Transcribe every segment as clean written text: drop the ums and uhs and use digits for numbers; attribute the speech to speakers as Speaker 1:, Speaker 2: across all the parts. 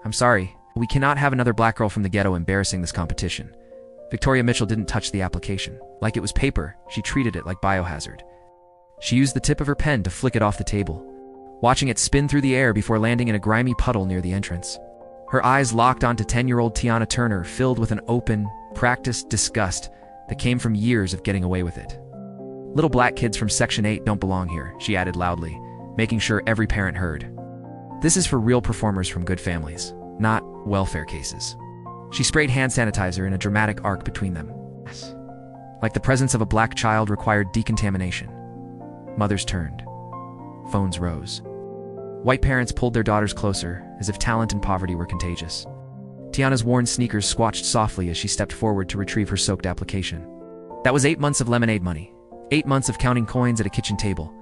Speaker 1: I'm sorry. We cannot have another black girl from the ghetto embarrassing this competition. Victoria Mitchell didn't touch the application. Like it was paper, she treated it like biohazard. She used the tip of her pen to flick it off the table, watching it spin through the air before landing in a grimy puddle near the entrance. Her eyes locked onto 10-year-old Tiana Turner, filled with an open, practiced disgust that came from years of getting away with it. Little black kids from Section 8 don't belong here, she added loudly, making sure every parent heard. This is for real performers from good families, not welfare cases. She sprayed hand sanitizer in a dramatic arc between them. Like the presence of a black child required decontamination. Mothers turned. Phones rose. White parents pulled their daughters closer, as if talent and poverty were contagious. Tiana's worn sneakers squatched softly as she stepped forward to retrieve her soaked application. That was 8 months of lemonade money. 8 months of counting coins at a kitchen table.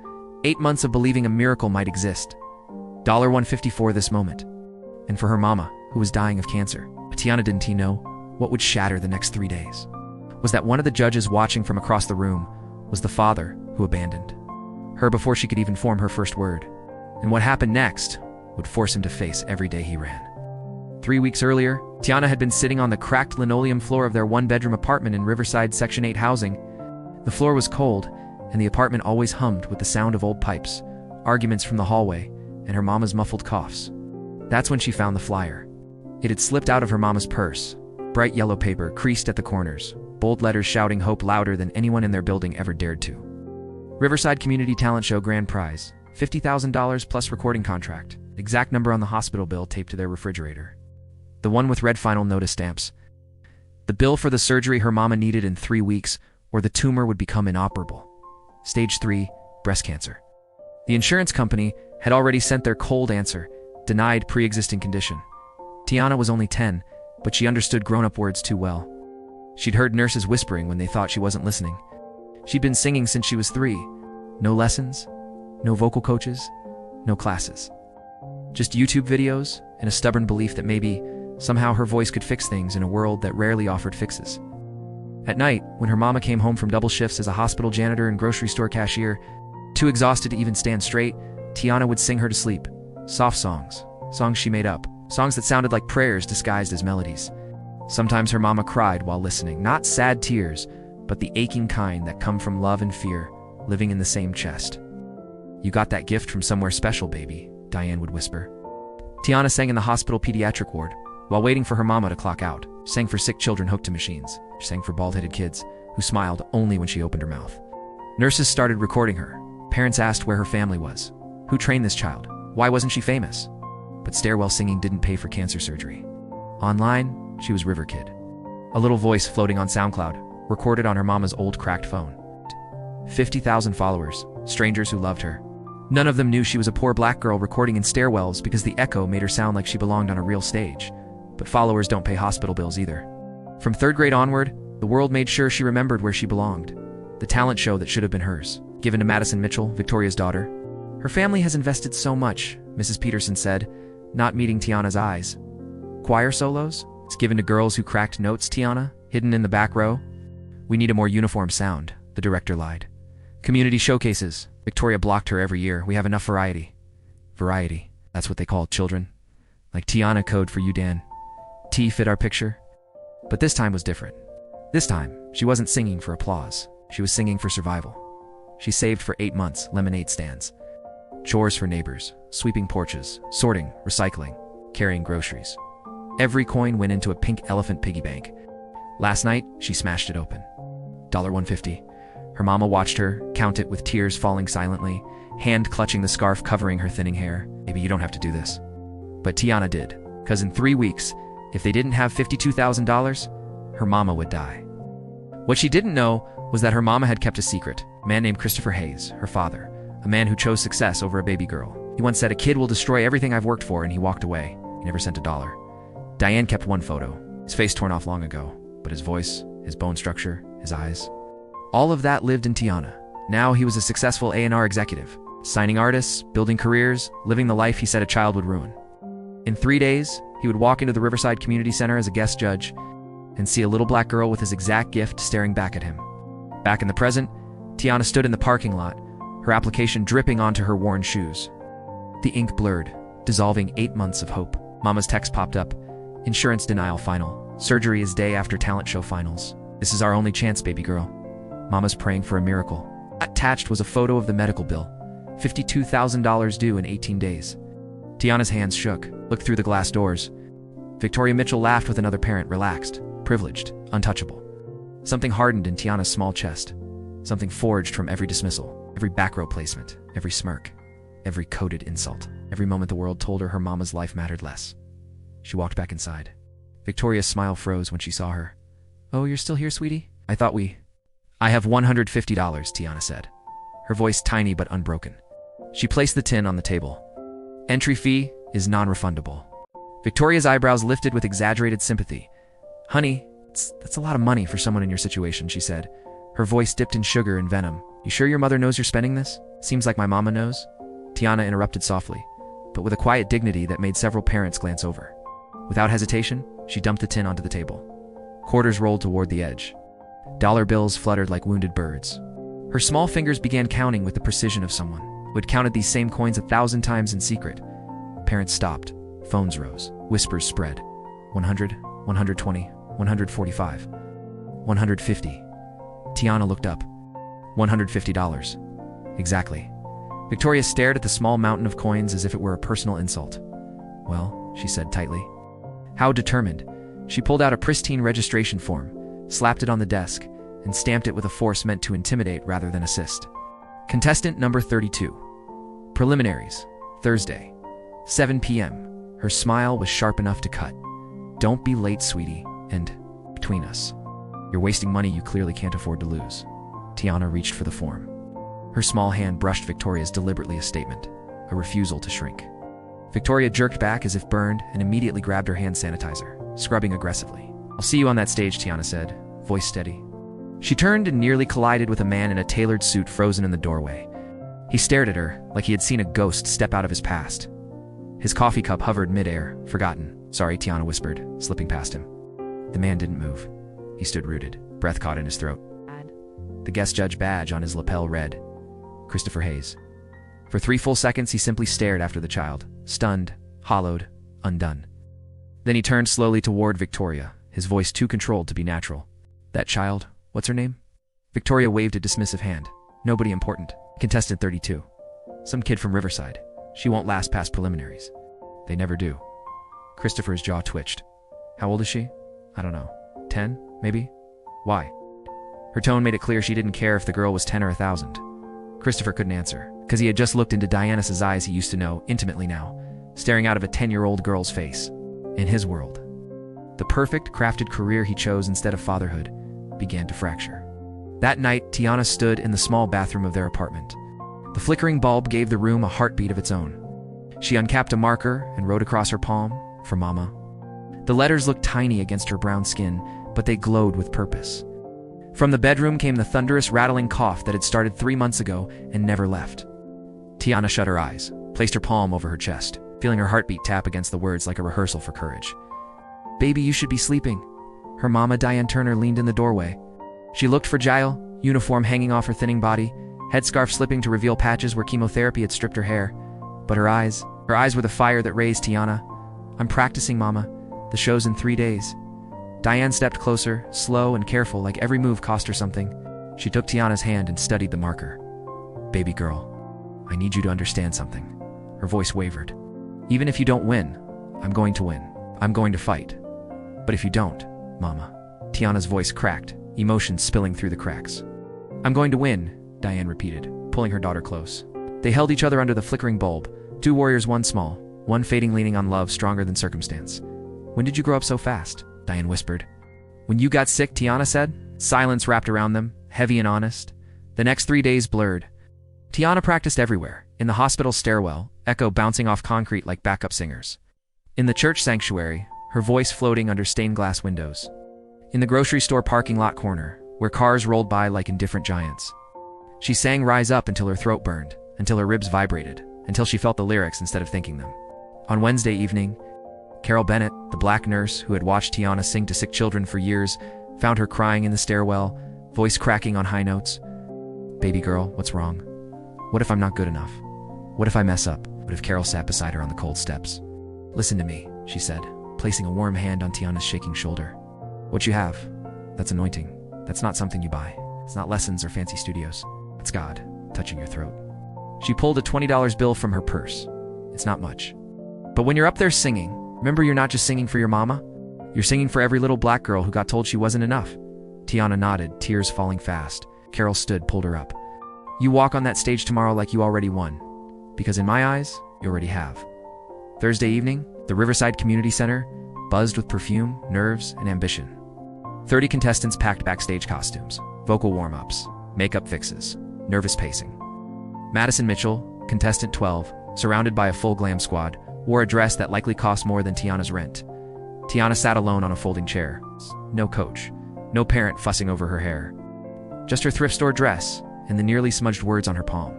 Speaker 1: 8 months of believing a miracle might exist. $1.54 this moment. And for her mama, who was dying of cancer. But Tiana didn't know what would shatter the next 3 days. Was that one of the judges watching from across the room was the father who abandoned her before she could even form her first word. And what happened next would force him to face every day he ran. 3 weeks earlier, Tiana had been sitting on the cracked linoleum floor of their one-bedroom apartment in Riverside Section 8 housing. The floor was cold, and the apartment always hummed with the sound of old pipes, arguments from the hallway, and her mama's muffled coughs. That's when she found the flyer. It had slipped out of her mama's purse. Bright yellow paper, creased at the corners, bold letters shouting hope louder than anyone in their building ever dared to. Riverside Community Talent Show Grand Prize, $50,000 plus recording contract. Exact number on the hospital bill taped to their refrigerator. The one with red final notice stamps. The bill for the surgery her mama needed in 3 weeks, or the tumor would become inoperable. Stage 3, breast cancer. The insurance company had already sent their cold answer, denied pre-existing condition. Tiana was only 10, but she understood grown-up words too well. She'd heard nurses whispering when they thought she wasn't listening. She'd been singing since she was 3. No lessons, no vocal coaches, no classes. Just YouTube videos and a stubborn belief that maybe, somehow her voice could fix things in a world that rarely offered fixes. At night, when her mama came home from double shifts as a hospital janitor and grocery store cashier, too exhausted to even stand straight, Tiana would sing her to sleep. Soft songs, songs she made up, songs that sounded like prayers disguised as melodies. Sometimes her mama cried while listening, not sad tears, but the aching kind that come from love and fear, living in the same chest. You got that gift from somewhere special, baby, Diane would whisper. Tiana sang in the hospital pediatric ward, while waiting for her mama to clock out, sang for sick children hooked to machines, sang for bald-headed kids, who smiled only when she opened her mouth. Nurses started recording her. Parents asked where her family was. Who trained this child? Why wasn't she famous? But stairwell singing didn't pay for cancer surgery. Online, she was River Kid. A little voice floating on SoundCloud, recorded on her mama's old cracked phone. 50,000 followers, strangers who loved her. None of them knew she was a poor black girl recording in stairwells because the echo made her sound like she belonged on a real stage. But followers don't pay hospital bills either. From 3rd grade onward, the world made sure she remembered where she belonged. The talent show that should have been hers, given to Madison Mitchell, Victoria's daughter. Her family has invested so much, Mrs. Peterson said, not meeting Tiana's eyes. Choir solos? It's given to girls who cracked notes, Tiana, hidden in the back row. We need a more uniform sound, the director lied. Community showcases. Victoria blocked her every year. We have enough variety. Variety. That's what they call children. Like Tiana code for you, Dan. T fit our picture. But this time was different. This time, she wasn't singing for applause. She was singing for survival. She saved for 8 months lemonade stands. Chores for neighbors, sweeping porches, sorting, recycling, carrying groceries. Every coin went into a pink elephant piggy bank. Last night, she smashed it open. $1.50. Her mama watched her, count it with tears falling silently, hand clutching the scarf covering her thinning hair. Maybe you don't have to do this. But Tiana did, because in 3 weeks, if they didn't have $52,000, her mama would die. What she didn't know was that her mama had kept a secret. A man named Christopher Hayes, her father, a man who chose success over a baby girl. He once said, "A kid will destroy everything I've worked for," and he walked away. He never sent $1. Diane kept one photo, his face torn off long ago, but his voice, his bone structure, his eyes. All of that lived in Tiana. Now he was a successful A&R executive, signing artists, building careers, living the life he said a child would ruin. In 3 days, he would walk into the Riverside Community Center as a guest judge and see a little black girl with his exact gift staring back at him. Back in the present, Tiana stood in the parking lot, her application dripping onto her worn shoes. The ink blurred, dissolving 8 months of hope. Mama's text popped up. Insurance denial final. Surgery is day after talent show finals. This is our only chance, baby girl. Mama's praying for a miracle. Attached was a photo of the medical bill. $52,000 due in 18 days. Tiana's hands shook, looked through the glass doors. Victoria Mitchell laughed with another parent, relaxed, privileged, untouchable. Something hardened in Tiana's small chest. Something forged from every dismissal, every back row placement, every smirk, every coded insult. Every moment the world told her mama's life mattered less. She walked back inside. Victoria's smile froze when she saw her. "Oh, you're still here, sweetie? I have $150, Tiana said, her voice tiny but unbroken. She placed the tin on the table. Entry fee is non-refundable. Victoria's eyebrows lifted with exaggerated sympathy. "Honey, that's a lot of money for someone in your situation," she said. Her voice dipped in sugar and venom. "You sure your mother knows you're spending this? Seems like my mama knows." Tiana interrupted softly, but with a quiet dignity that made several parents glance over. Without hesitation, she dumped the tin onto the table. Quarters rolled toward the edge. Dollar bills fluttered like wounded birds. Her small fingers began counting with the precision of someone who had counted these same coins 1,000 times in secret. Parents stopped. Phones rose. Whispers spread. 100, 120, 145, 150. Tiana looked up. $150. Exactly. Victoria stared at the small mountain of coins as if it were a personal insult. "Well," she said tightly. How determined. She pulled out a pristine registration form, slapped it on the desk, and stamped it with a force meant to intimidate rather than assist. Contestant number 32. Preliminaries. Thursday. 7 p.m. Her smile was sharp enough to cut. "Don't be late, sweetie, and between us, you're wasting money you clearly can't afford to lose." Tiana reached for the form. Her small hand brushed Victoria's deliberately a statement, a refusal to shrink. Victoria jerked back as if burned and immediately grabbed her hand sanitizer, scrubbing aggressively. "I'll see you on that stage," Tiana said, voice steady. She turned and nearly collided with a man in a tailored suit frozen in the doorway. He stared at her like he had seen a ghost step out of his past. His coffee cup hovered midair, forgotten. "Sorry," Tiana whispered, slipping past him. The man didn't move. He stood rooted, breath caught in his throat. The guest judge badge on his lapel read, Christopher Hayes. For 3 full seconds he simply stared after the child, stunned, hollowed, undone. Then he turned slowly toward Victoria, his voice too controlled to be natural. "That child, what's her name?" Victoria waved a dismissive hand. "Nobody important. Contestant 32. Some kid from Riverside. She won't last past preliminaries." "They never do." Christopher's jaw twitched. "How old is she?" "I don't know. 10, maybe?" "Why?" Her tone made it clear she didn't care if the girl was 10 or 1,000. Christopher couldn't answer, because he had just looked into Diana's eyes he used to know intimately now, staring out of a 10-year-old girl's face. In his world, the perfect, crafted career he chose instead of fatherhood began to fracture. That night, Tiana stood in the small bathroom of their apartment. The flickering bulb gave the room a heartbeat of its own. She uncapped a marker and wrote across her palm, "For Mama." The letters looked tiny against her brown skin, but they glowed with purpose. From the bedroom came the thunderous, rattling cough that had started 3 months ago and never left. Tiana shut her eyes, placed her palm over her chest, feeling her heartbeat tap against the words like a rehearsal for courage. "Baby, you should be sleeping." Her mama, Tiana Turner, leaned in the doorway. She looked fragile, uniform hanging off her thinning body, headscarf slipping to reveal patches where chemotherapy had stripped her hair. But her eyes were the fire that raised Tiana. "I'm practicing, Mama. The show's in 3 days." Diane stepped closer, slow and careful, like every move cost her something. She took Tiana's hand and studied the marker. "Baby girl, I need you to understand something." Her voice wavered. "Even if you don't win, I'm going to win. I'm going to fight. But if you don't, Mama." Tiana's voice cracked, emotion spilling through the cracks. "I'm going to win," Diane repeated, pulling her daughter close. They held each other under the flickering bulb, 2 warriors, one small, one fading, leaning on love stronger than circumstance. "When did you grow up so fast?" Diane whispered. "When you got sick," Tiana said. Silence wrapped around them, heavy and honest. The next 3 days blurred. Tiana practiced everywhere, in the hospital stairwell, echo bouncing off concrete like backup singers. In the church sanctuary, her voice floating under stained glass windows. In the grocery store parking lot corner, where cars rolled by like indifferent giants. She sang Rise Up until her throat burned, until her ribs vibrated, until she felt the lyrics instead of thinking them. On Wednesday evening, Carol Bennett, the black nurse who had watched Tiana sing to sick children for years, found her crying in the stairwell, voice cracking on high notes. "Baby girl, what's wrong? What if I'm not good enough? What if I mess up?" What if Carol sat beside her on the cold steps? "Listen to me," she said, placing a warm hand on Tiana's shaking shoulder. What you have, that's anointing. That's not something you buy. It's not lessons or fancy studios. It's God touching your throat. She pulled a $20 bill from her purse. It's not much. But when you're up there singing, remember you're not just singing for your mama? You're singing for every little black girl who got told she wasn't enough. Tiana nodded, tears falling fast. Carol stood, pulled her up. You walk on that stage tomorrow like you already won. Because in my eyes, you already have. Thursday evening, the Riverside Community Center buzzed with perfume, nerves, and ambition. 30 contestants packed backstage costumes, vocal warm-ups, makeup fixes, nervous pacing. Madison Mitchell, contestant 12, surrounded by a full glam squad, wore a dress that likely cost more than Tiana's rent. Tiana sat alone on a folding chair. No coach, no parent fussing over her hair. Just her thrift store dress and the nearly smudged words on her palm.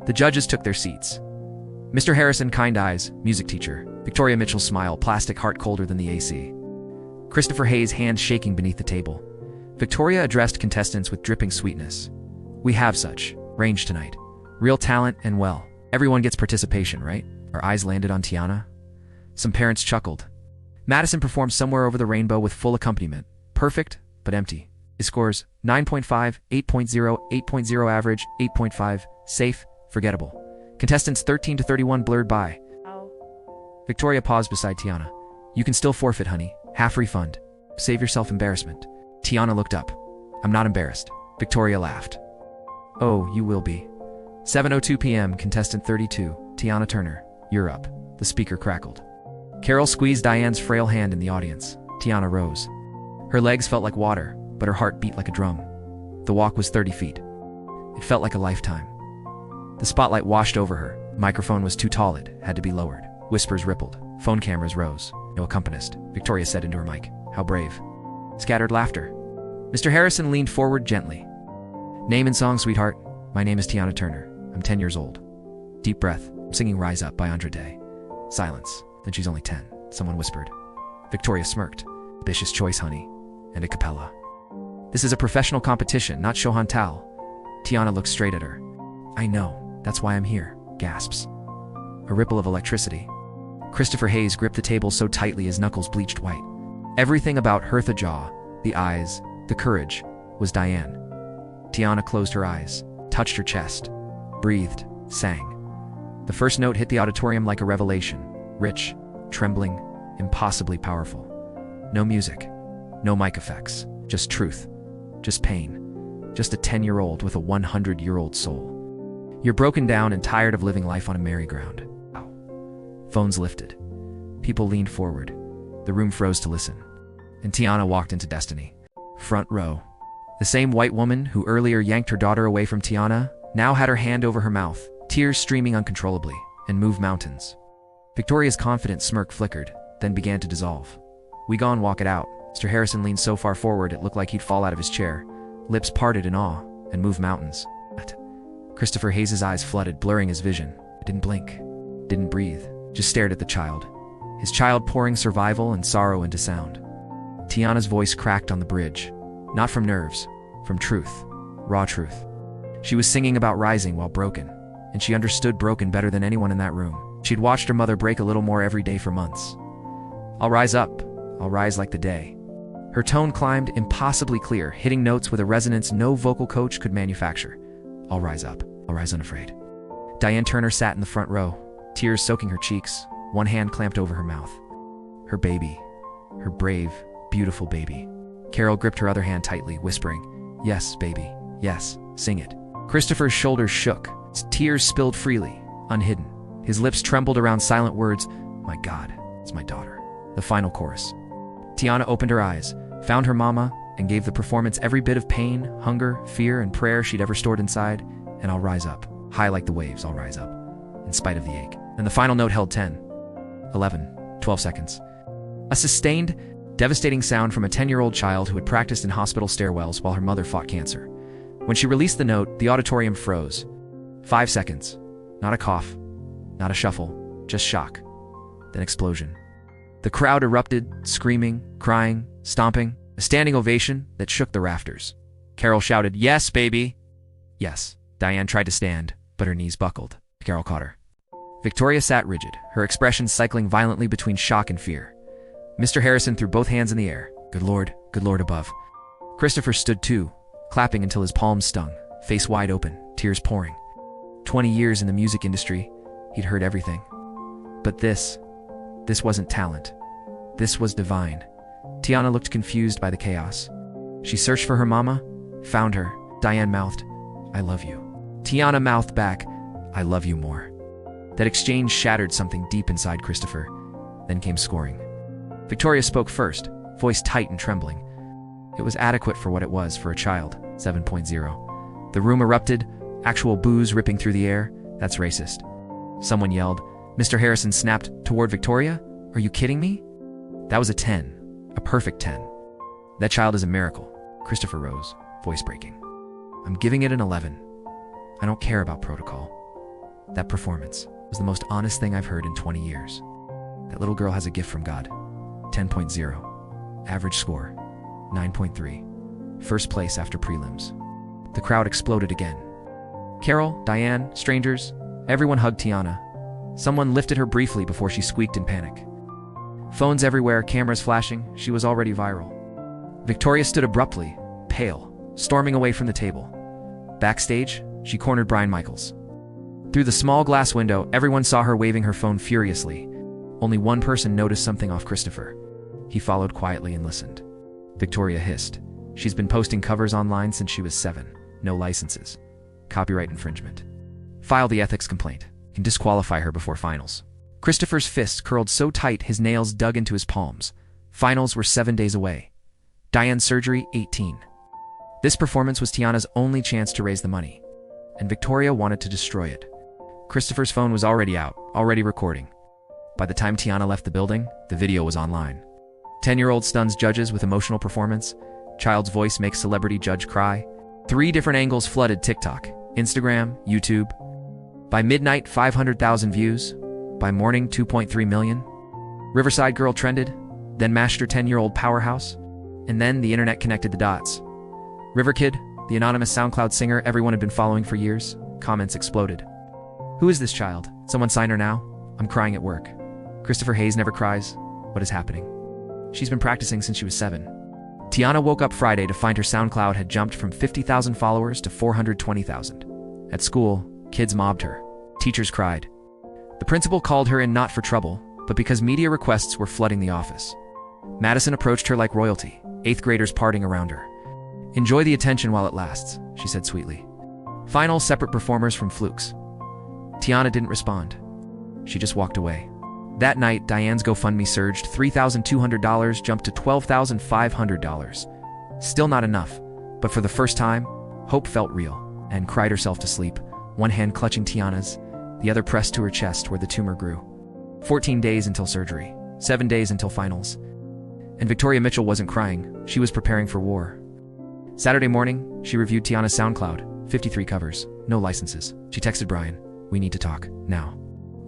Speaker 1: The judges took their seats. Mr. Harrison, kind eyes, music teacher. Victoria Mitchell's smile, plastic heart colder than the AC. Christopher Hayes, hands shaking beneath the table. Victoria addressed contestants with dripping sweetness. We have such range tonight. Real talent and well. Everyone gets participation, right? Our eyes landed on Tiana. Some parents chuckled. Madison performed Somewhere Over the Rainbow with full accompaniment. Perfect, but empty. His scores 9.5, 8.0, 8.0 average, 8.5, safe, forgettable. Contestants 13 to 31 blurred by.
Speaker 2: Oh.
Speaker 1: Victoria paused beside Tiana. You can still forfeit, honey. Half refund. Save yourself embarrassment. Tiana looked up. I'm not embarrassed. Victoria laughed. Oh, you will be. 7:02 p.m. Contestant 32, Tiana Turner. You're up. The speaker crackled. Carol squeezed Diane's frail hand in the audience. Tiana rose. Her legs felt like water, but her heart beat like a drum. The walk was 30 feet. It felt like a lifetime. The spotlight washed over her. The microphone was too tall, it had to be lowered. Whispers rippled. Phone cameras rose. No accompanist. Victoria said into her mic. How brave. Scattered laughter. Mr. Harrison leaned forward gently. Name and song, sweetheart. My name is Tiana Turner. I'm 10 years old. Deep breath. I'm singing Rise Up by Andra Day. Silence. Then she's only 10. Someone whispered. Victoria smirked. Ambitious choice, honey. And a cappella. This is a professional competition, not Shohan Tal. Tiana looked straight at her. I know. That's why I'm here. Gasps. A ripple of electricity. Christopher Hayes gripped the table so tightly his knuckles bleached white. Everything about her, the jaw, the eyes, the courage, was Diane. Tiana closed her eyes, touched her chest, breathed, sang. The first note hit the auditorium like a revelation. Rich, trembling, impossibly powerful. No music, no mic effects, just truth, just pain, just a 10-year-old with a 100-year-old soul. You're broken down and tired of living life on a merry-go-round. Phones lifted. People leaned forward. The room froze to listen. And Tiana walked into destiny. Front row. The same white woman who earlier yanked her daughter away from Tiana now had her hand over her mouth, tears streaming uncontrollably, and moved mountains. Victoria's confident smirk flickered, then began to dissolve. We gon' walk it out. Mr. Harrison leaned so far forward it looked like he'd fall out of his chair. Lips parted in awe, and moved mountains. Christopher Hayes' eyes flooded, blurring his vision. Didn't blink. Didn't breathe. Just stared at the child. His child pouring survival and sorrow into sound. Tiana's voice cracked on the bridge. Not from nerves, from truth. Raw truth. She was singing about rising while broken, and she understood broken better than anyone in that room. She'd watched her mother break a little more every day for months. I'll rise up. I'll rise like the day. Her tone climbed, impossibly clear, hitting notes with a resonance no vocal coach could manufacture. I'll rise up. I'll rise unafraid. Diane Turner sat in the front row, tears soaking her cheeks, one hand clamped over her mouth. Her baby. Her brave, beautiful baby. Carol gripped her other hand tightly, whispering, Yes, baby. Yes, sing it. Christopher's shoulders shook. His tears spilled freely, unhidden. His lips trembled around silent words. My God, it's my daughter. The final chorus. Tiana opened her eyes, found her mama, and gave the performance every bit of pain, hunger, fear, and prayer she'd ever stored inside. And I'll rise up. High like the waves, I'll rise up. In spite of the ache. And the final note held 10, 11, 12 seconds. A sustained, devastating sound from a 10-year-old child who had practiced in hospital stairwells while her mother fought cancer. When she released the note, the auditorium froze. 5 seconds. Not a cough. Not a shuffle. Just shock. Then explosion. The crowd erupted, screaming, crying, stomping. A standing ovation that shook the rafters. Carol shouted, Yes, baby! Yes. Diane tried to stand, but her knees buckled. Carol caught her. Victoria sat rigid, her expression cycling violently between shock and fear. Mr. Harrison threw both hands in the air. Good Lord above. Christopher stood too, clapping until his palms stung, face wide open, tears pouring. 20 years in the music industry, he'd heard everything. But this wasn't talent. This was divine. Tiana looked confused by the chaos. She searched for her mama, found her. Diane mouthed, I love you. Tiana mouthed back, I love you more. That exchange shattered something deep inside Christopher, then came scoring. Victoria spoke first, voice tight and trembling. It was adequate for what it was for a child, 7.0. The room erupted, actual boos ripping through the air. That's racist. Someone yelled. Mr. Harrison snapped toward Victoria. Are you kidding me? That was a 10. A perfect 10. That child is a miracle. Christopher rose, voice breaking. I'm giving it an 11. I don't care about protocol. That performance was the most honest thing I've heard in 20 years. That little girl has a gift from God. 10.0. Average score, 9.3. First place after prelims. The crowd exploded again. Carol, Diane, strangers, everyone hugged Tiana. Someone lifted her briefly before she squeaked in panic. Phones everywhere, cameras flashing, she was already viral. Victoria stood abruptly, pale, storming away from the table. Backstage, she cornered Brian Michaels. Through the small glass window, everyone saw her waving her phone furiously. Only one person noticed something off Christopher. He followed quietly and listened. Victoria hissed. She's been posting covers online since she was 7. No licenses. Copyright infringement. File the ethics complaint. Can disqualify her before finals. Christopher's fists curled so tight his nails dug into his palms. Finals were 7 days away. Diane's surgery, 18. This performance was Tiana's only chance to raise the money, and Victoria wanted to destroy it. Christopher's phone was already out, already recording. By the time Tiana left the building, the video was online. 10-year-old stuns judges with emotional performance. Child's voice makes celebrity judge cry. 3 different angles flooded TikTok, Instagram, YouTube. By midnight, 500,000 views. By morning, 2.3 million. Riverside Girl trended, then mashed her 10-year-old powerhouse, and then the internet connected the dots. River Kid, the anonymous SoundCloud singer everyone had been following for years, comments exploded. Who is this child? Someone sign her now? I'm crying at work. Christopher Hayes never cries. What is happening? She's been practicing since she was 7. Tiana woke up Friday to find her SoundCloud had jumped from 50,000 followers to 420,000. At school, kids mobbed her. Teachers cried. The principal called her in not for trouble, but because media requests were flooding the office. Madison approached her like royalty, 8th graders parting around her. Enjoy the attention while it lasts, she said sweetly. Final separate performers from Flukes. Tiana didn't respond. She just walked away. That night, Diane's GoFundMe surged. $3,200 jumped to $12,500. Still not enough, but for the first time, hope felt real, and cried herself to sleep, one hand clutching Tiana's, the other pressed to her chest where the tumor grew. 14 days until surgery, 7 days until finals. And Victoria Mitchell wasn't crying, she was preparing for war. Saturday morning, she reviewed Tiana's SoundCloud, 53 covers, no licenses. She texted Brian, we need to talk, now.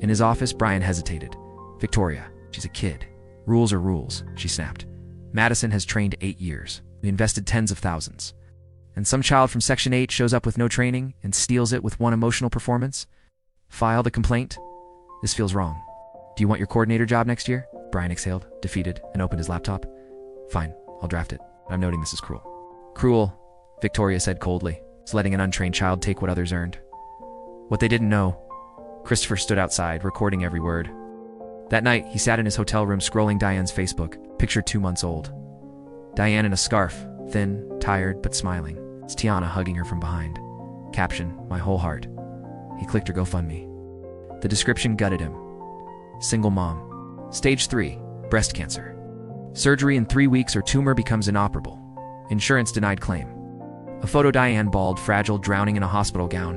Speaker 1: In his office, Brian hesitated. Victoria, she's a kid. Rules are rules, she snapped. Madison has trained 8 years. We invested tens of thousands. And some child from Section 8 shows up with no training and steals it with one emotional performance? File the complaint? This feels wrong. Do you want your coordinator job next year? Brian exhaled, defeated, and opened his laptop. Fine, I'll draft it. I'm noting this is cruel. Cruel, Victoria said coldly. It's letting an untrained child take what others earned. What they didn't know. Christopher stood outside, recording every word. That night, he sat in his hotel room scrolling Diane's Facebook, picture 2 months old. Diane in a scarf, thin, tired, but smiling. It's Tiana hugging her from behind. Caption, my whole heart. He clicked her GoFundMe. The description gutted him. Single mom. Stage 3, breast cancer. Surgery in 3 weeks or tumor becomes inoperable. Insurance denied claim. A photo Diane bald, fragile, drowning in a hospital gown.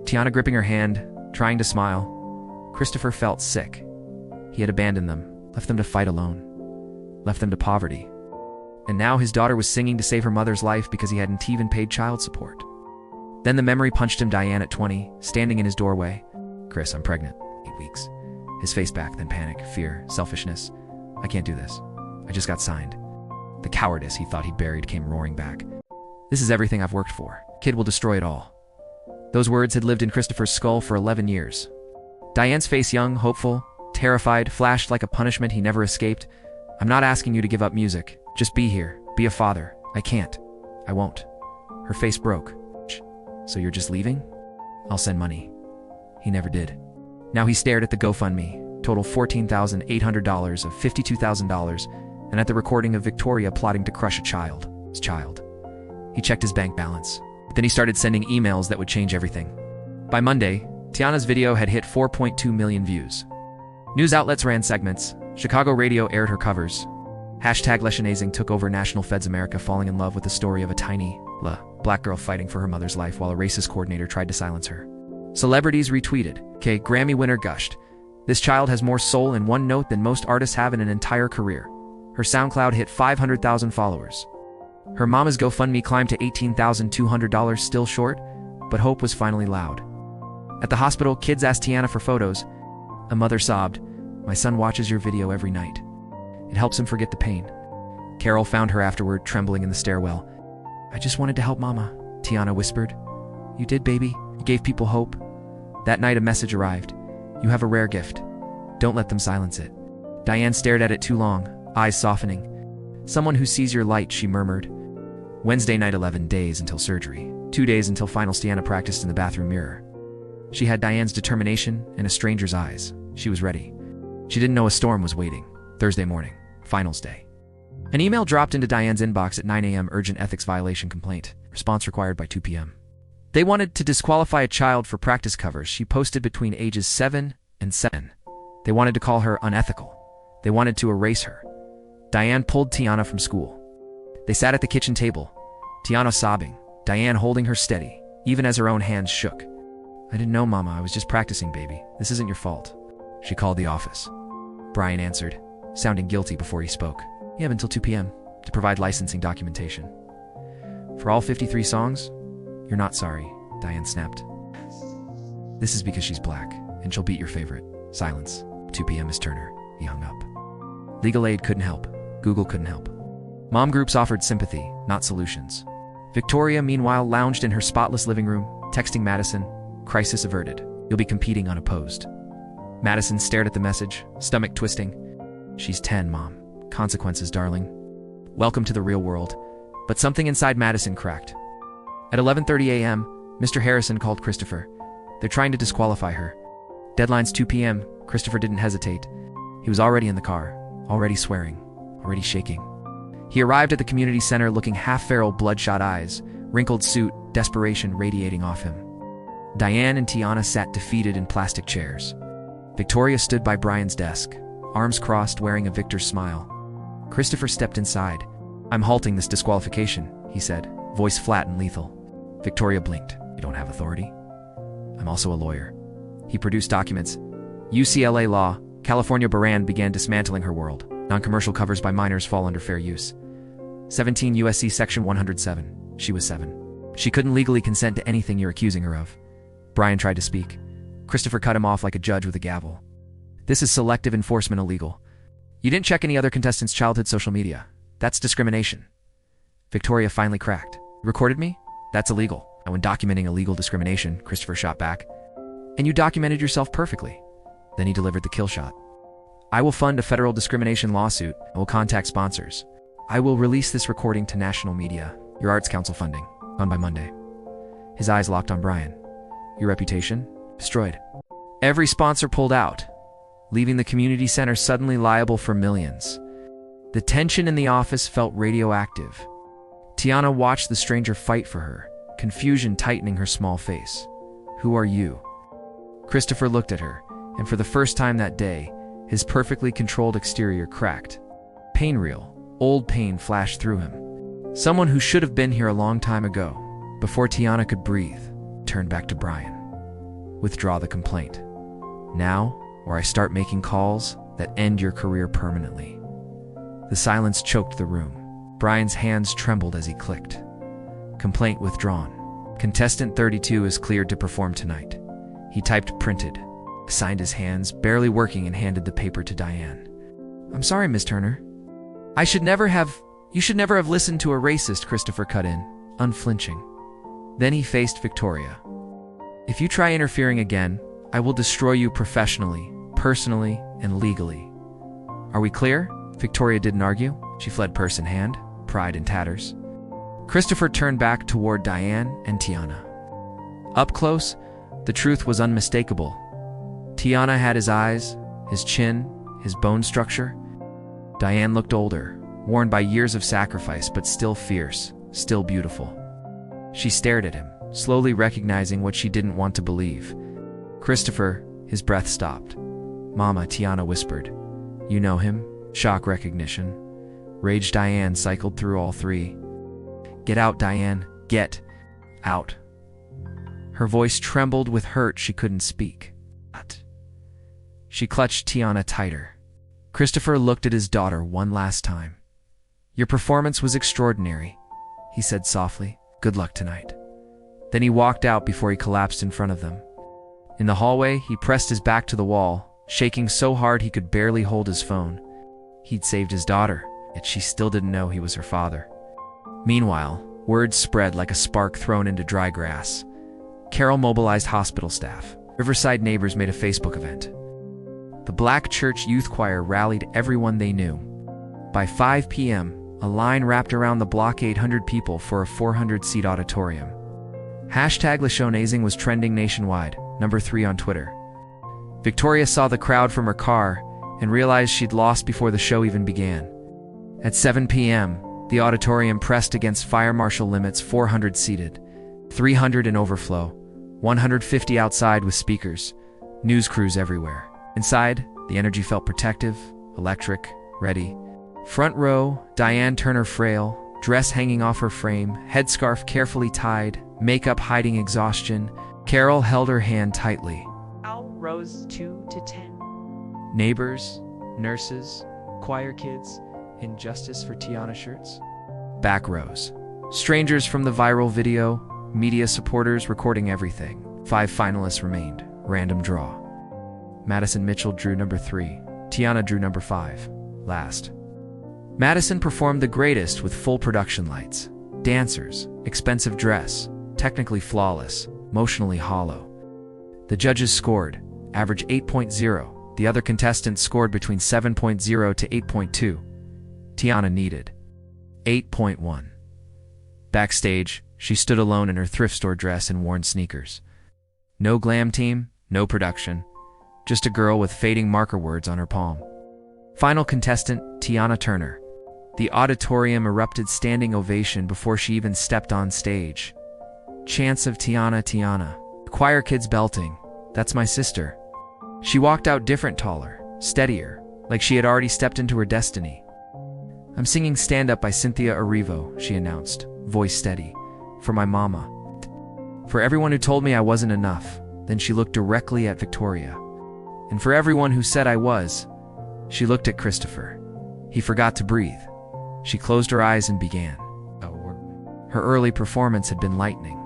Speaker 1: Tiana gripping her hand, trying to smile. Christopher felt sick. He had abandoned them, left them to fight alone, left them to poverty. And now his daughter was singing to save her mother's life because he hadn't even paid child support. Then the memory punched him. Diane at 20, standing in his doorway. Chris, I'm pregnant. 8 weeks. His face back, then panic, fear, selfishness. I can't do this. I just got signed. The cowardice he thought he buried came roaring back. This is everything I've worked for. Kid will destroy it all. Those words had lived in Christopher's skull for 11 years. Diane's face, young, hopeful, terrified, flashed like a punishment he never escaped. I'm not asking you to give up music. Just be here. Be a father. I can't. I won't. Her face broke. So you're just leaving? I'll send money. He never did. Now he stared at the GoFundMe, total $14,800 of $52,000, and at the recording of Victoria plotting to crush a child. His child. He checked his bank balance. Then he started sending emails that would change everything. By Monday, Tiana's video had hit 4.2 million views. News outlets ran segments. Chicago radio aired her covers. Hashtag Leshenazing took over National Feds America, falling in love with the story of a tiny, black girl fighting for her mother's life while a racist coordinator tried to silence her. Celebrities retweeted. Grammy winner gushed. This child has more soul in one note than most artists have in an entire career. Her SoundCloud hit 500,000 followers. Her mama's GoFundMe climbed to $18,200, still short, but hope was finally loud. At the hospital, kids asked Tiana for photos. A mother sobbed, "My son watches your video every night. It helps him forget the pain." Carol found her afterward, trembling in the stairwell. "I just wanted to help Mama," Tiana whispered. "You did, baby. You gave people hope." That night a message arrived. "You have a rare gift. Don't let them silence it." Diane stared at it too long, eyes softening. "Someone who sees your light," she murmured. Wednesday night, 11 days until surgery. 2 days until finals. Tiana practiced in the bathroom mirror. She had Diane's determination and a stranger's eyes. She was ready. She didn't know a storm was waiting. Thursday morning, finals day. An email dropped into Diane's inbox at 9 a.m. Urgent ethics violation complaint. Response required by 2 p.m. They wanted to disqualify a child for practice covers she posted between ages 7 and 7. They wanted to call her unethical. They wanted to erase her. Diane pulled Tiana from school. They sat at the kitchen table, Tiana sobbing, Diane holding her steady, even as her own hands shook. "I didn't know, Mama. I was just practicing, baby. This isn't your fault." She called the office. Brian answered, sounding guilty before he spoke. "You have until 2 p.m. to provide licensing documentation." "For all 53 songs? You're not sorry," Diane snapped. "This is because she's black, and she'll beat your favorite." Silence. 2 p.m. Miss Turner. He hung up. Legal aid couldn't help. Google couldn't help. Mom groups offered sympathy, not solutions. Victoria, meanwhile, lounged in her spotless living room, texting Madison, "Crisis averted. You'll be competing unopposed." Madison stared at the message, stomach twisting. "She's 10, Mom. Consequences, darling. Welcome to the real world." But something inside Madison cracked. At 11:30 a.m., Mr. Harrison called Christopher. "They're trying to disqualify her." Deadline's 2 p.m. Christopher didn't hesitate. He was already in the car, already swearing, already shaking. He arrived at the community center looking half-feral, bloodshot eyes, wrinkled suit, desperation radiating off him. Diane and Tiana sat defeated in plastic chairs. Victoria stood by Brian's desk, arms crossed, wearing a victor's smile. Christopher stepped inside. "I'm halting this disqualification," he said, voice flat and lethal. Victoria blinked. "You don't have authority?" "I'm also a lawyer." He produced documents. UCLA law, California Baran began dismantling her world. Non-commercial covers by minors fall under fair use. 17 USC Section 107. She was 7. She couldn't legally consent to anything you're accusing her of. Brian tried to speak. Christopher cut him off like a judge with a gavel. "This is selective enforcement illegal. You didn't check any other contestants' childhood social media. That's discrimination." Victoria finally cracked. "You recorded me? That's illegal." And when documenting illegal discrimination, Christopher shot back. "And you documented yourself perfectly." Then he delivered the kill shot. "I will fund a federal discrimination lawsuit. I will contact sponsors. I will release this recording to national media. Your Arts Council funding. On by Monday." His eyes locked on Brian. "Your reputation? Destroyed." Every sponsor pulled out, leaving the community center suddenly liable for millions. The tension in the office felt radioactive. Tiana watched the stranger fight for her, confusion tightening her small face. "Who are you?" Christopher looked at her, and for the first time that day, his perfectly controlled exterior cracked. Pain, real, old pain flashed through him. Someone who should have been here a long time ago, before Tiana could breathe, turned back to Brian. "Withdraw the complaint. Now, or I start making calls that end your career permanently." The silence choked the room. Brian's hands trembled as he clicked. "Complaint withdrawn. Contestant 32 is cleared to perform tonight." He typed printed, signed his hands, barely working, and handed the paper to Diane. "I'm sorry, Miss Turner. You should never have listened to a racist," Christopher cut in, unflinching. Then he faced Victoria. "If you try interfering again, I will destroy you professionally, personally, and legally. Are we clear? Victoria didn't argue. She fled purse in hand, pride in tatters. Christopher turned back toward Diane and Tiana. Up close, the truth was unmistakable. Tiana had his eyes, his chin, his bone structure. Diane looked older, worn by years of sacrifice, but still fierce, still beautiful. She stared at him, slowly recognizing what she didn't want to believe. Christopher, his breath stopped. Mama, Tiana whispered. You know him? Shock recognition. Rage Diane cycled through all three. Get out, Diane. Get out. Her voice trembled with hurt she couldn't speak. She clutched Tiana tighter. Christopher looked at his daughter one last time. Your performance was extraordinary, he said softly. Good luck tonight. Then he walked out before he collapsed in front of them. In the hallway, he pressed his back to the wall, shaking so hard he could barely hold his phone. He'd saved his daughter, yet she still didn't know he was her father. Meanwhile, word spread like a spark thrown into dry grass. Carol mobilized hospital staff. Riverside neighbors made a Facebook event. The Black Church Youth Choir rallied everyone they knew. By 5 p.m., a line wrapped around the block 800 people for a 400-seat auditorium. Hashtag Lashonazing was trending nationwide, #3 on Twitter. Victoria saw the crowd from her car and realized she'd lost before the show even began. At 7 p.m., the auditorium pressed against fire marshal limits, 400 seated, 300 in overflow, 150 outside with speakers, news crews everywhere. Inside, the energy felt protective, electric, ready. Front row, Tiana Turner frail, dress hanging off her frame, headscarf carefully tied, makeup hiding exhaustion. Carol held her hand tightly.
Speaker 2: Out rows 2 to 10.
Speaker 1: Neighbors, nurses, choir kids, injustice for Tiana shirts. Back rows. Strangers from the viral video, media supporters recording everything. 5 finalists remained. Random draw. Madison Mitchell drew #3. Tiana drew #5. Last. Madison performed the greatest with full production lights. Dancers, expensive dress, technically flawless, emotionally hollow. The judges scored, average 8.0. The other contestants scored between 7.0 to 8.2. Tiana needed 8.1. Backstage, she stood alone in her thrift store dress and worn sneakers. No glam team, no production. Just a girl with fading marker words on her palm. Final contestant, Tiana Turner. The auditorium erupted standing ovation before she even stepped on stage. Chants of Tiana, Tiana. Choir kids belting, that's my sister. She walked out different, taller, steadier, like she had already stepped into her destiny. I'm singing Stand Up by Cynthia Erivo, she announced, voice steady. For my mama. For everyone who told me I wasn't enough. Then she looked directly at Victoria. And for everyone who said I was, she looked at Christopher. He forgot to breathe. She closed her eyes and began. Her early performance had been lightning.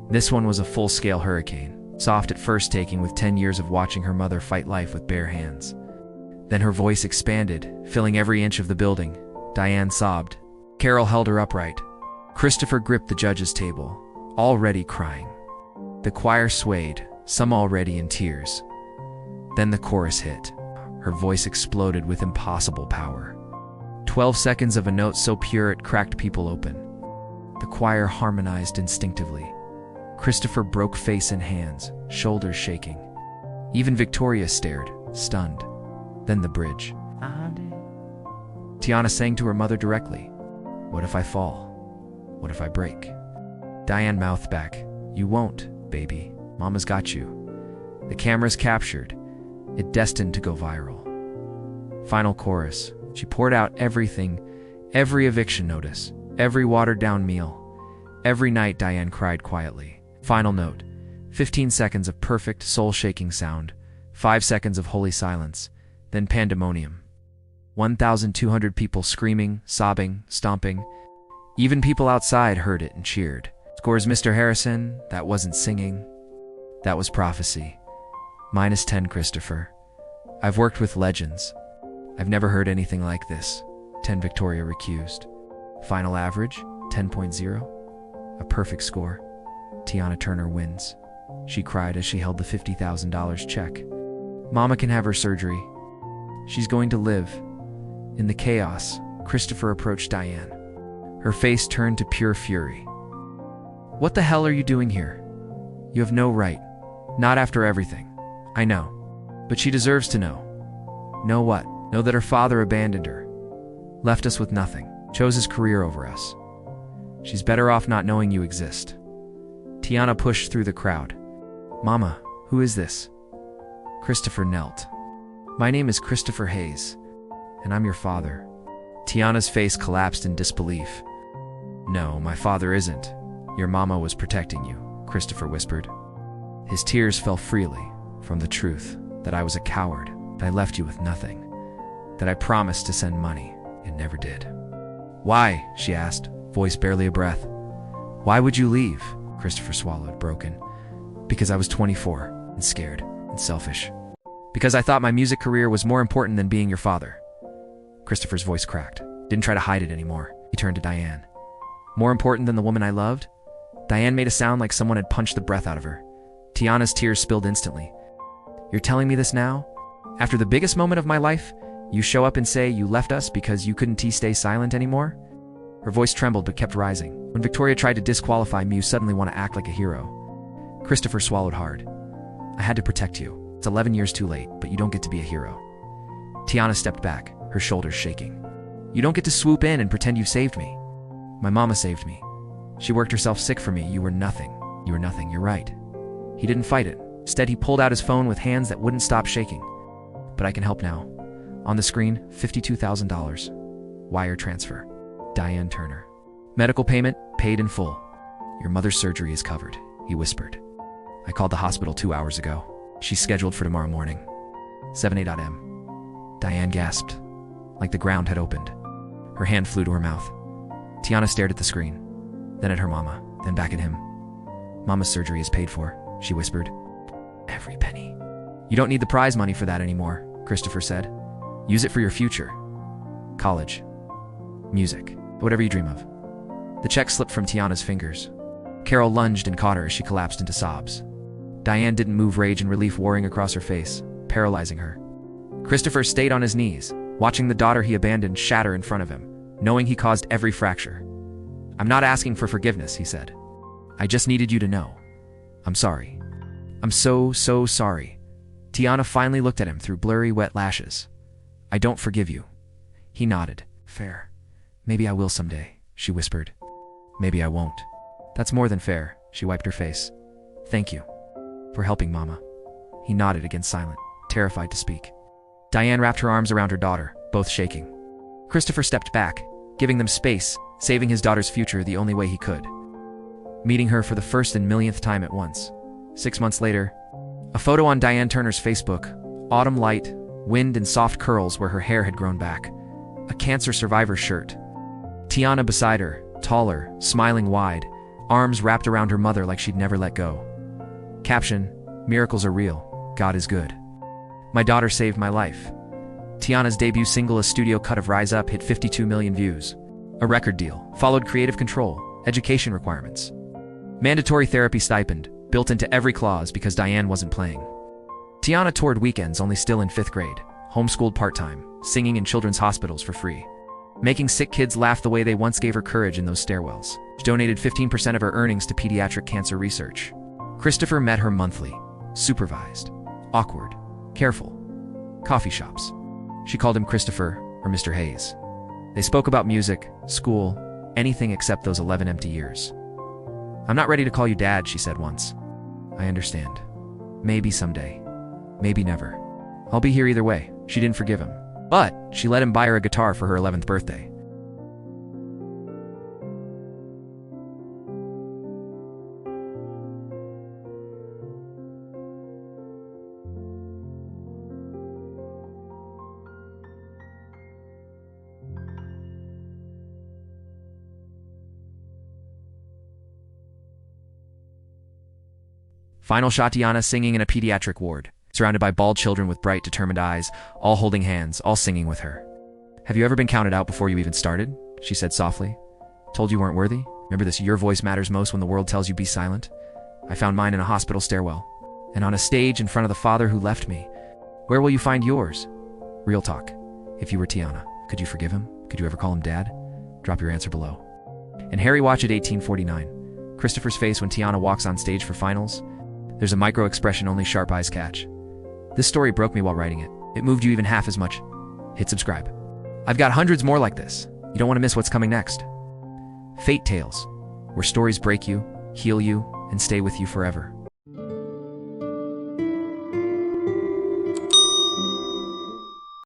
Speaker 1: This one was a full-scale hurricane, soft at first taking with 10 years of watching her mother fight life with bare hands. Then her voice expanded, filling every inch of the building. Diane sobbed. Carol held her upright. Christopher gripped the judge's table, already crying. The choir swayed, some already in tears. Then the chorus hit. Her voice exploded with impossible power. 12 seconds of a note so pure it cracked people open. The choir harmonized instinctively. Christopher broke face and hands, shoulders shaking. Even Victoria stared, stunned. Then the bridge. Tiana sang to her mother directly. What if I fall? What if I break? Diane mouthed back. You won't, baby. Mama's got you. The camera's captured. It destined to go viral. Final chorus. She poured out everything, every eviction notice, every watered-down meal. Every night Diane cried quietly. Final note. 15 seconds of perfect, soul-shaking sound. 5 seconds of holy silence. Then pandemonium. 1,200 people screaming, sobbing, stomping. Even people outside heard it and cheered. Scores Mr. Harrison, that wasn't singing. That was prophecy. -10 Christopher. I've worked with legends. I've never heard anything like this. 10 Victoria recused. Final average, 10.0. A perfect score. Tiana Turner wins. she cried as she held the $50,000 check. Mama can have her surgery. She's going to live. In the chaos, Christopher approached Diane. Her face turned to pure fury. What the hell are you doing here? You have no right. Not after everything. I know. But she deserves to know. Know what? Know that her father abandoned her. Left us with nothing. Chose his career over us. She's better off not knowing you exist. Tiana pushed through the crowd. Mama, who is this? Christopher knelt. My name is Christopher Hayes, and I'm your father. Tiana's face collapsed in disbelief. No, my father isn't. Your mama was protecting you, Christopher whispered. His tears fell freely from the truth that I was a coward, that I left you with nothing, that I promised to send money and never did. Why? She asked, voice barely a breath. Why would you leave? Christopher swallowed, broken. Because I was 24 and scared and selfish. Because I thought my music career was more important than being your father. Christopher's voice cracked. Didn't try to hide it anymore. He turned to Diane. More important than the woman I loved? Diane made a sound like someone had punched the breath out of her. Tiana's tears spilled instantly. You're telling me this now? After the biggest moment of my life, you show up and say you left us because you couldn't stay silent anymore? Her voice trembled but kept rising. When Victoria tried to disqualify me, you suddenly want to act like a hero. Christopher swallowed hard. I had to protect you. It's 11 years too late, but you don't get to be a hero. Tiana stepped back, her shoulders shaking. You don't get to swoop in and pretend you saved me. My mama saved me. She worked herself sick for me. You were nothing. You were nothing. You're right. He didn't fight it. Instead, he pulled out his phone with hands that wouldn't stop shaking. But I can help now. On the screen, $52,000. Wire transfer. Tiana Turner. Medical payment paid in full. Your mother's surgery is covered, he whispered. I called the hospital 2 hours ago. She's scheduled for tomorrow morning. 7:08 a.m. Diane gasped, like the ground had opened. Her hand flew to her mouth. Tiana stared at the screen, then at her mama, then back at him. Mama's surgery is paid for, she whispered. Every penny. You don't need the prize money for that anymore, Christopher said. Use it for your future. College. Music. Whatever you dream of. The check slipped from Tiana's fingers. Carol lunged and caught her as she collapsed into sobs. Diane didn't move, rage and relief warring across her face, paralyzing her. Christopher stayed on his knees, watching the daughter he abandoned shatter in front of him, knowing he caused every fracture. I'm not asking for forgiveness, he said. I just needed you to know. I'm sorry. I'm so sorry. Tiana finally looked at him through blurry, wet lashes. I don't forgive you. He nodded. Fair. Maybe I will someday, she whispered. Maybe I won't. That's more than fair, she wiped her face. Thank you. For helping Mama. He nodded, again silent, terrified to speak. Diane wrapped her arms around her daughter, both shaking. Christopher stepped back, giving them space, saving his daughter's future the only way he could. Meeting her for the first and millionth time at once. 6 months later, a photo on Tiana Turner's Facebook, autumn light, wind and soft curls where her hair had grown back. A cancer survivor shirt. Tiana beside her, taller, smiling wide, arms wrapped around her mother like she'd never let go. Caption, miracles are real, God is good. My daughter saved my life. Tiana's debut single, a studio cut of Rise Up, hit 52 million views. A record deal, followed creative control, education requirements. Mandatory therapy stipend, built into every clause because Diane wasn't playing. Tiana toured weekends, only still in 5th grade, homeschooled part-time, singing in children's hospitals for free. Making sick kids laugh the way they once gave her courage in those stairwells. She donated 15% of her earnings to pediatric cancer research. Christopher met her monthly, supervised, awkward, careful. Coffee shops. She called him Christopher or Mr. Hayes. They spoke about music, school, anything except those 11 empty years. I'm not ready to call you Dad, she said once. I understand. Maybe someday. Maybe never. I'll be here either way. She didn't forgive him. But she let him buy her a guitar for her 11th birthday. Final shot, Tiana singing in a pediatric ward, surrounded by bald children with bright, determined eyes, all holding hands, all singing with her. Have you ever been counted out before you even started? She said softly. Told you weren't worthy? Remember this, your voice matters most when the world tells you be silent? I found mine in a hospital stairwell. And on a stage in front of the father who left me. Where will you find yours? Real talk. If you were Tiana, could you forgive him? Could you ever call him dad? Drop your answer below. And Harry Watch at 1849. Christopher's face when Tiana walks on stage for finals. There's a micro expression only sharp eyes catch. This story broke me while writing it. It moved you even half as much. Hit subscribe. I've got hundreds more like this. You don't want to miss what's coming next. Fate Tales, where stories break you, heal you, and stay with you forever.